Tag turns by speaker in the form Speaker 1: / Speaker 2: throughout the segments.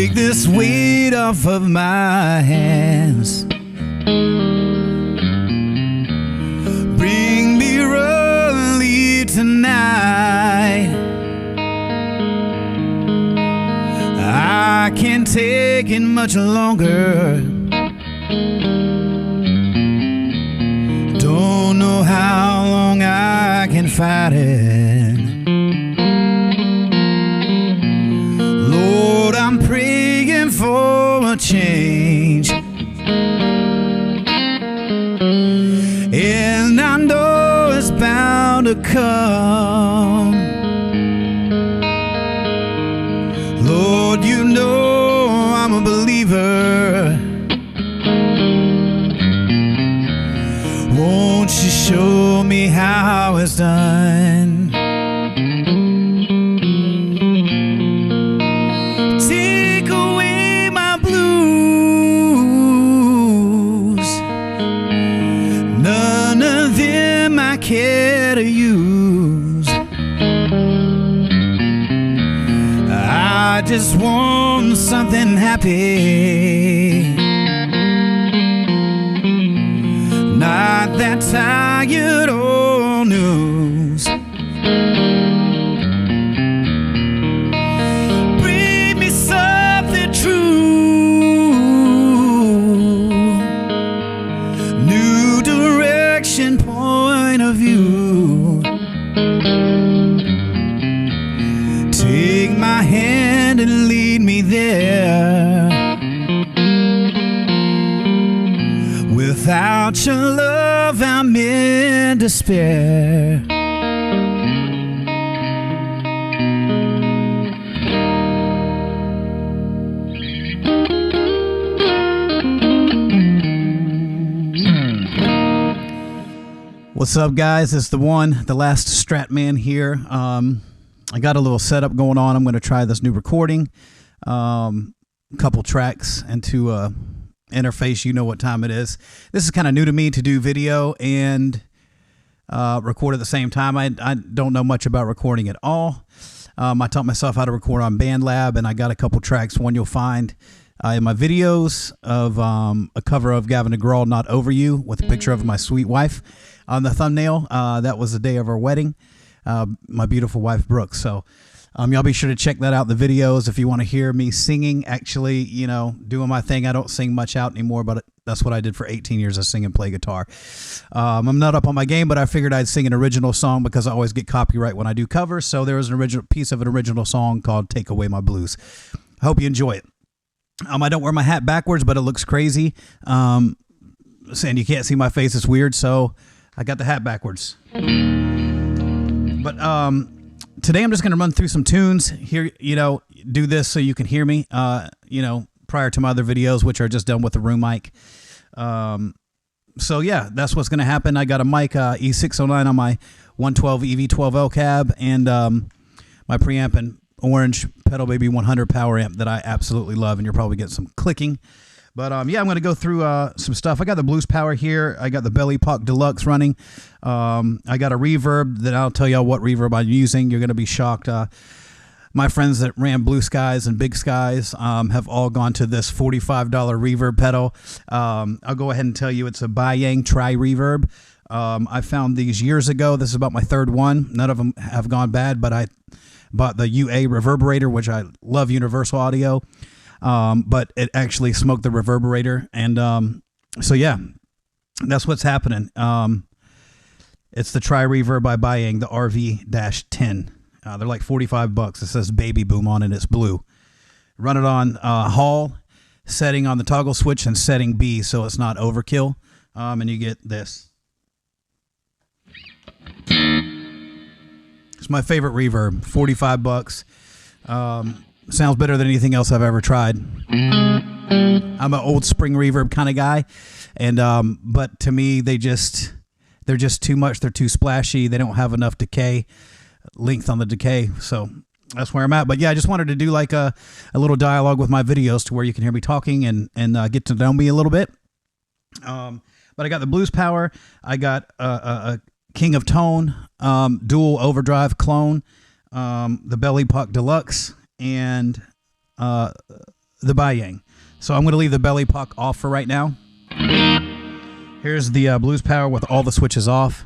Speaker 1: Take this weight off of my hands. Bring me relief tonight. I can't take it much longer. Don't know how long I can fight it. Lord, I'm praying for a change, and I know it's bound to come. Lord, you know I'm a believer. Won't you show me how it's done? Take away my blues. None of them I care to use. I just want something happy. Not that tired old news. Bring me something true. New direction, point of view. Take my hand and lead me there. Without your love, I'm in despair. What's up, guys? It's the last Strat Man here. I got a little setup going on. I'm going to try this new recording. Couple tracks into interface. You know what time it is. This is kind of new to me to do video and record at the same time. I don't know much about recording at all. I taught myself how to record on BandLab, and I got a couple tracks. One you'll find in my videos of a cover of Gavin DeGraw, Not Over You, with a picture of my sweet wife on the thumbnail. That was the day of our wedding, my beautiful wife Brooke. So y'all be sure to check that out in the videos if you want to hear me singing, actually, you know, doing my thing. I don't sing much out anymore, but that's what I did for 18 years. I sing and play guitar. I'm not up on my game, but I figured I'd sing an original song because I always get copyright when I do covers. So there was an original piece of an original song called Take Away My Blues. I hope you enjoy it. I don't wear my hat backwards, but it looks crazy. And you can't see my face. It's weird. So I got the hat backwards. But today I'm just going to run through some tunes here, you know, do this so you can hear me, you know, prior to my other videos, which are just done with the room mic. So yeah, that's what's going to happen. I got a mic, E609 on my 112 EV12L cab, and my preamp and orange Pedal Baby 100 power amp that I absolutely love, and you'll probably get some clicking. But yeah, I'm going to go through some stuff. I got the Blues Power here. I got the Belly Puck Deluxe running. I got a reverb that I'll tell y'all what reverb I'm using. You're going to be shocked. My friends that ran Blue Skies and Big Skies have all gone to this $45 reverb pedal. I'll go ahead and tell you it's a Bayang Tri-Reverb. I found these years ago. This is about my third one. None of them have gone bad, but I bought the UA reverberator, which I love Universal Audio. But it actually smoked the reverberator. And so, yeah, that's what's happening. It's the Tri-Reverb by Bayang, the RV-10. They're like $45. It says Baby Boom on it. It's blue. Run it on Hall, setting on the toggle switch, and setting B so it's not overkill. And you get this. It's my favorite reverb. $45. Sounds better than anything else I've ever tried. I'm an old spring reverb kind of guy, and but to me they're just too much. They're too splashy. They don't have enough decay length on the decay. So that's where I'm at. But yeah, I just wanted to do like a little dialogue with my videos to where you can hear me talking and get to know me a little bit. But I got the Blues Power. I got a King of Tone dual overdrive clone, the Belly Puck Deluxe, and the Bayang. So I'm going to leave the belly puck off for right now. Here's the Blues Power with all the switches off.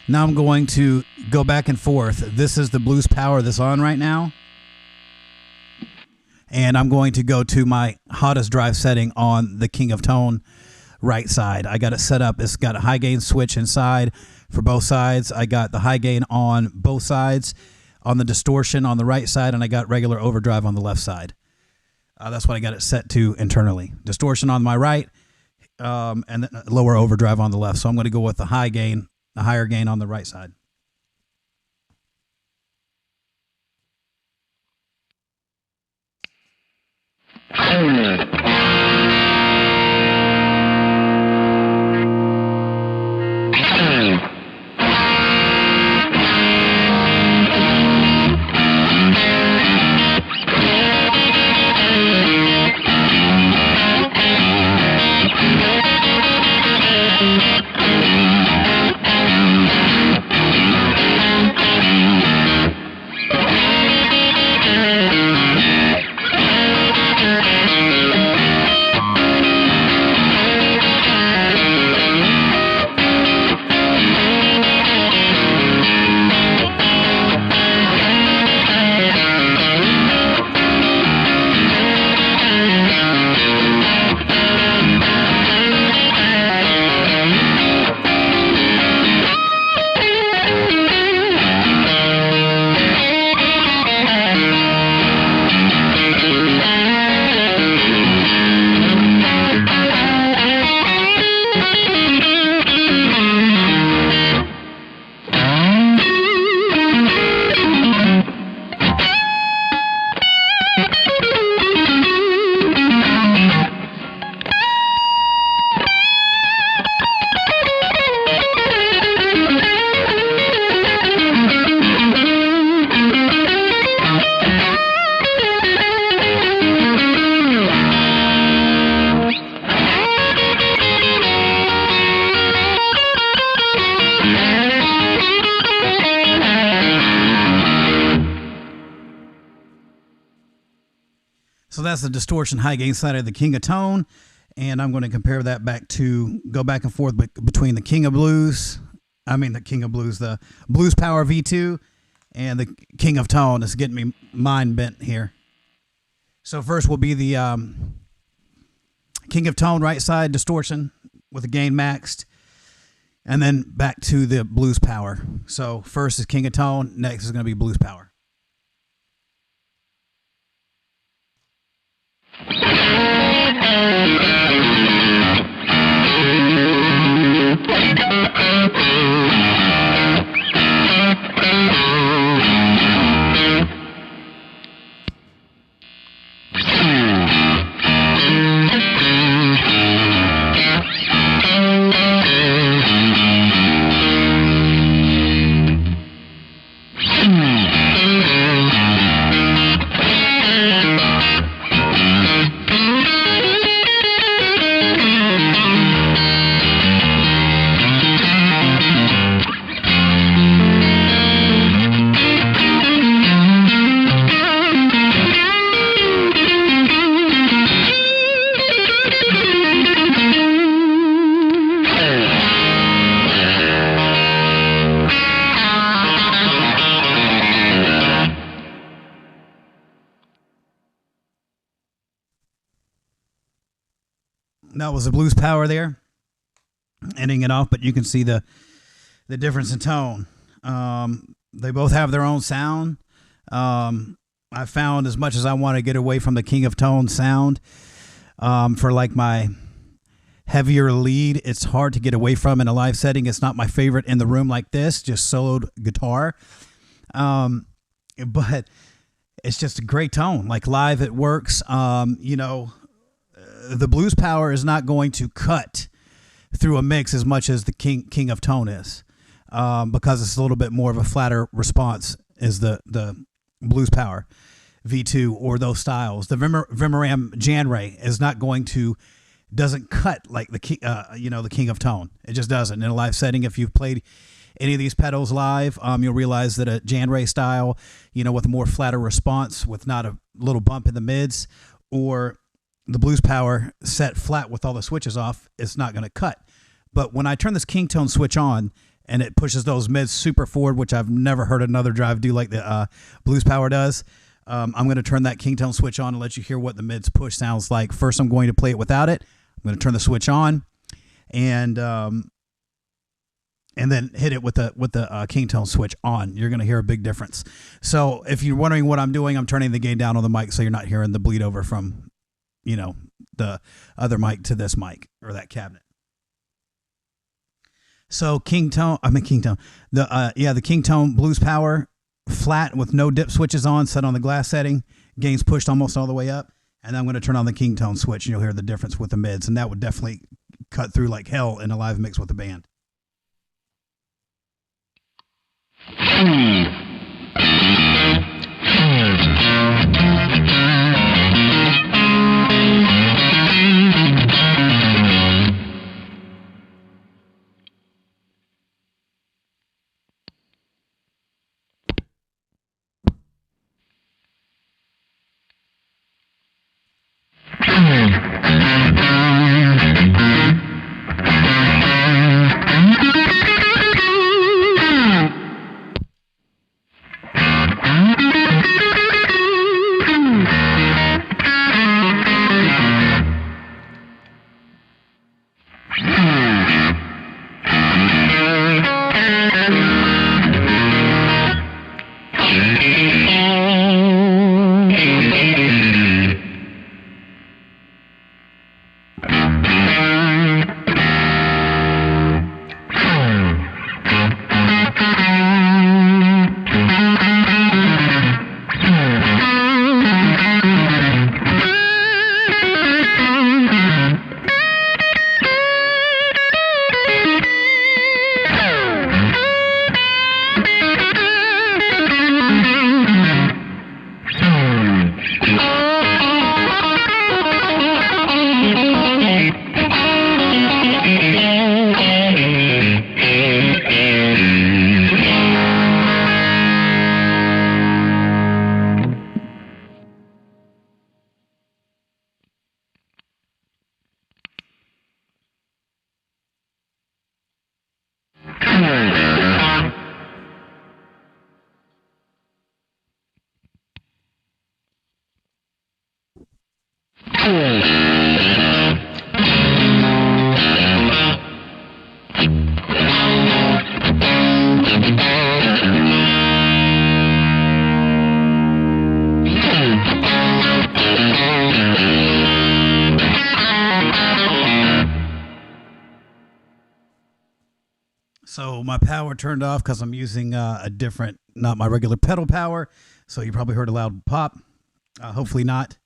Speaker 1: Now I'm going to go back and forth. This is the Blues Power that's on right now. And I'm going to go to my hottest drive setting on the King of Tone right side. I got it set up. It's got a high gain switch inside for both sides. I got the high gain on both sides, on the distortion on the right side, and I got regular overdrive on the left side. That's what I got it set to internally. Distortion on my right, and then lower overdrive on the left. So I'm going to go with the high gain, the higher gain on the right side. So that's the distortion high gain side of the King of Tone. And I'm going to compare that back to, go back and forth between the King of Blues, the Blues Power V2 and the King of Tone. It's getting me mind bent here. So first will be the King of Tone right side distortion with the gain maxed. And then back to the Blues Power. So first is King of Tone, next is going to be Blues Power. That was the Blues Power there, ending it off, but you can see the difference in tone. They both have their own sound. I found as much as I want to get away from the King of Tone sound, for like my heavier lead, it's hard to get away from in a live setting. It's not my favorite in the room like this, just soloed guitar. but it's just a great tone. Like live, it works. You know, the blues power is not going to cut through a mix as much as the King of Tone is, because it's a little bit more of a flatter response is the blues power V2 or those styles. The Vimmeram Jan Ray is not going to, doesn't cut like the you know, the King of Tone. It just doesn't in a live setting. If you've played any of these pedals live, you'll realize that a Jan Ray style, you know, with a more flatter response with not a little bump in the mids, or the blues power set flat with all the switches off, it's not going to cut. But when I turn this King Tone switch on and it pushes those mids super forward, which I've never heard another drive do like the blues power does, I'm going to turn that King Tone switch on and let you hear what the mids push sounds like. First, I'm going to play it without it. I'm going to turn the switch on and then hit it with the King Tone switch on. You're going to hear a big difference. So if you're wondering what I'm doing, I'm turning the gain down on the mic so you're not hearing the bleed over from, you know, the other mic to this mic or that cabinet. So the King Tone blues power, flat with no dip switches on, set on the glass setting, gains pushed almost all the way up, and then I'm going to turn on the King Tone switch and you'll hear the difference with the mids, and that would definitely cut through like hell in a live mix with the band. So my power turned off because I'm using a different, not my regular pedal power. So you probably heard a loud pop. Hopefully not.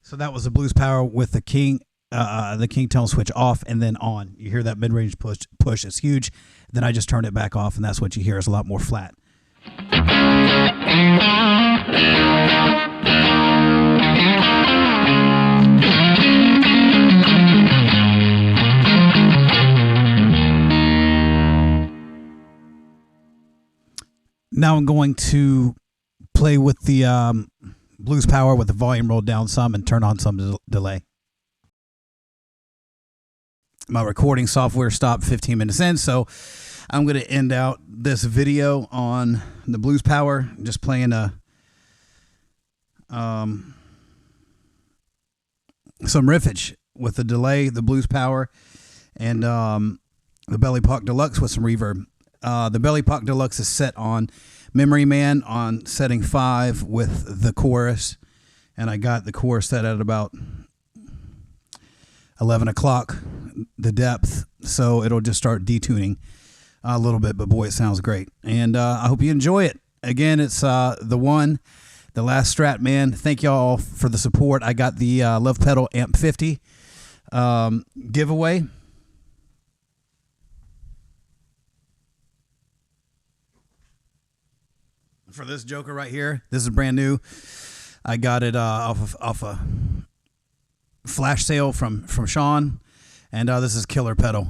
Speaker 1: So that was the blues power with the King Tone switch off and then on. You hear that mid-range push is huge. Then I just turned it back off, and that's what you hear is a lot more flat. Now I'm going to play with the blues power with the volume rolled down some and turn on some delay. My recording software stopped 15 minutes in, so I'm going to end out this video on the blues power, just playing some riffage with the delay, the blues power, and the Belly Park Deluxe with some reverb. The Belly Park Deluxe is set on Memory Man on setting 5 with the chorus, and I got the chorus set at about 11 o'clock, the depth, so it'll just start detuning. a little bit, but boy, it sounds great. And I hope you enjoy it. Again, it's the last Strat, man. Thank y'all for the support. I got the Lovepedal Amp 50 giveaway. For this joker right here, this is brand new. I got it off a flash sale from Sean. And this is Killer Pedal.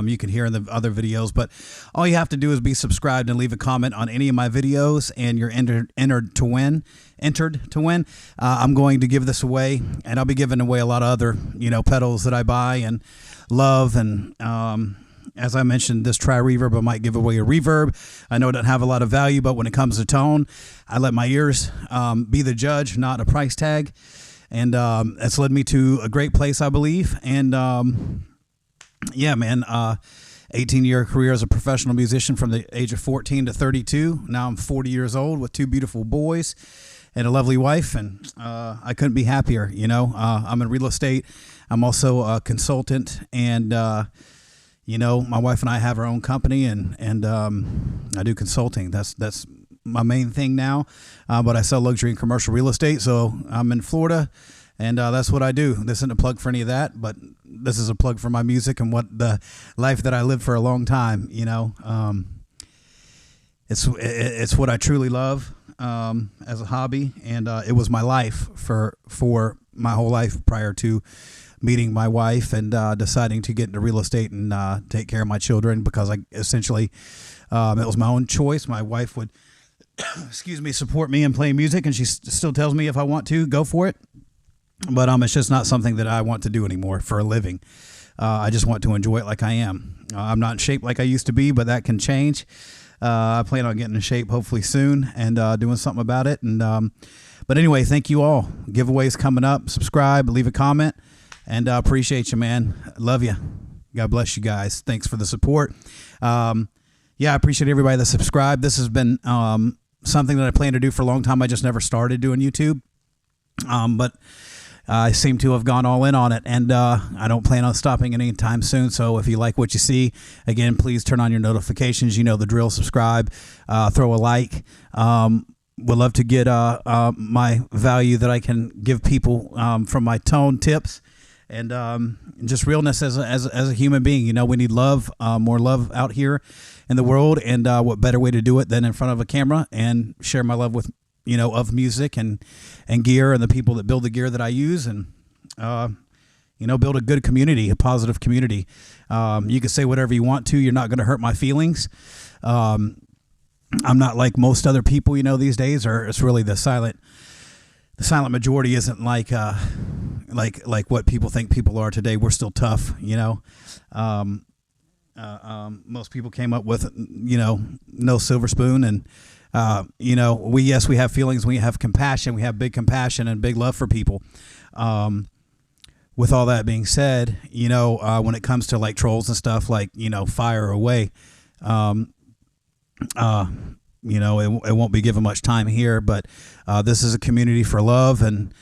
Speaker 1: You can hear in the other videos, but all you have to do is be subscribed and leave a comment on any of my videos, and you're entered to win. I'm going to give this away, and I'll be giving away a lot of other pedals that I buy and love. And as I mentioned, this tri-reverb, I might give away a reverb. I know it doesn't have a lot of value, but when it comes to tone, I let my ears be the judge, not a price tag. And that's led me to a great place, I believe. And yeah, man, 18-year career as a professional musician from the age of 14 to 32. Now I'm 40 years old with 2 beautiful boys and a lovely wife. And I couldn't be happier. I'm in real estate. I'm also a consultant. And, my wife and I have our own company, and I do consulting. That's my main thing now, but I sell luxury and commercial real estate, so I'm in Florida, and that's what I do. This isn't a plug for any of that, but this is a plug for my music and what the life that I lived for a long time. It's what I truly love as a hobby, and it was my life for my whole life prior to meeting my wife and deciding to get into real estate and take care of my children, because I essentially it was my own choice. My wife would support me in playing music, and she still tells me if I want to, go for it. But it's just not something that I want to do anymore for a living. I just want to enjoy it like I am. I'm not in shape like I used to be, but that can change. I plan on getting in shape hopefully soon and doing something about it. And but anyway, thank you all. Giveaways coming up. Subscribe, leave a comment, and appreciate you, man. Love you. God bless you guys. Thanks for the support. I appreciate everybody that subscribed. This has been something that I plan to do for a long time. I just never started doing YouTube, but I seem to have gone all in on it, and I don't plan on stopping anytime soon. So if you like what you see, again, please turn on your notifications. You know the drill. Subscribe, throw a like. Would love to get my value that I can give people from my tone tips, and just realness as a human being. We need love, more love out here in the world, and what better way to do it than in front of a camera and share my love with of music and gear and the people that build the gear that I use, and build a good community, a positive community. You can say whatever you want to. You're not going to hurt my feelings. I'm not like most other people these days, or it's really the silent majority isn't like what people think people are today. We're still tough. Most people came up with no silver spoon, and we have feelings, we have compassion, we have big compassion and big love for people. With all that being said, when it comes to like trolls and stuff, like fire away, it won't be given much time here, but this is a community for love and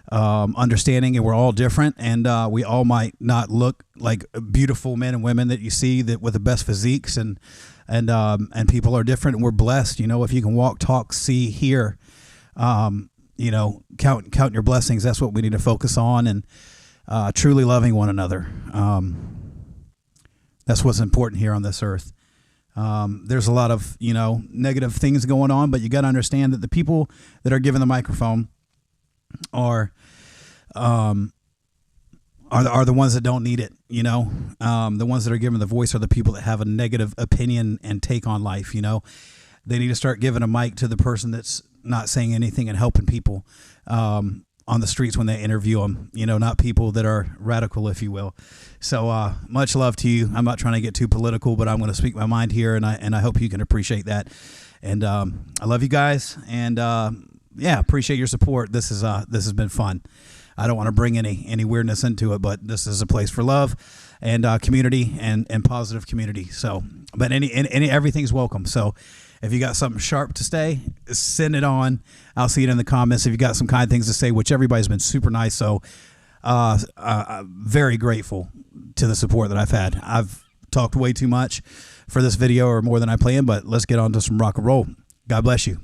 Speaker 1: understanding, and we're all different, and we all might not look like beautiful men and women that you see that with the best physiques, and people are different, and we're blessed. If you can walk, talk, see, hear, count your blessings. That's what we need to focus on, and truly loving one another. That's what's important here on this earth. There's a lot of negative things going on, but you got to understand that the people that are given the microphone are the ones that don't need it. The ones that are given the voice are the people that have a negative opinion and take on life. They need to start giving a mic to the person that's not saying anything and helping people on the streets when they interview them, not people that are radical, if you will. So much love to you. I'm not trying to get too political, but I'm going to speak my mind here, and I hope you can appreciate that. And I love you guys, and appreciate your support. This has been fun. I don't want to bring any weirdness into it, but this is a place for love and community and positive community. So, but everything's welcome. So if you got something sharp to say, send it on. I'll see it in the comments. If you got some kind things to say, which everybody's been super nice. So very grateful to the support that I've had. I've talked way too much, for this video, or more than I planned, but let's get on to some rock and roll. God bless you.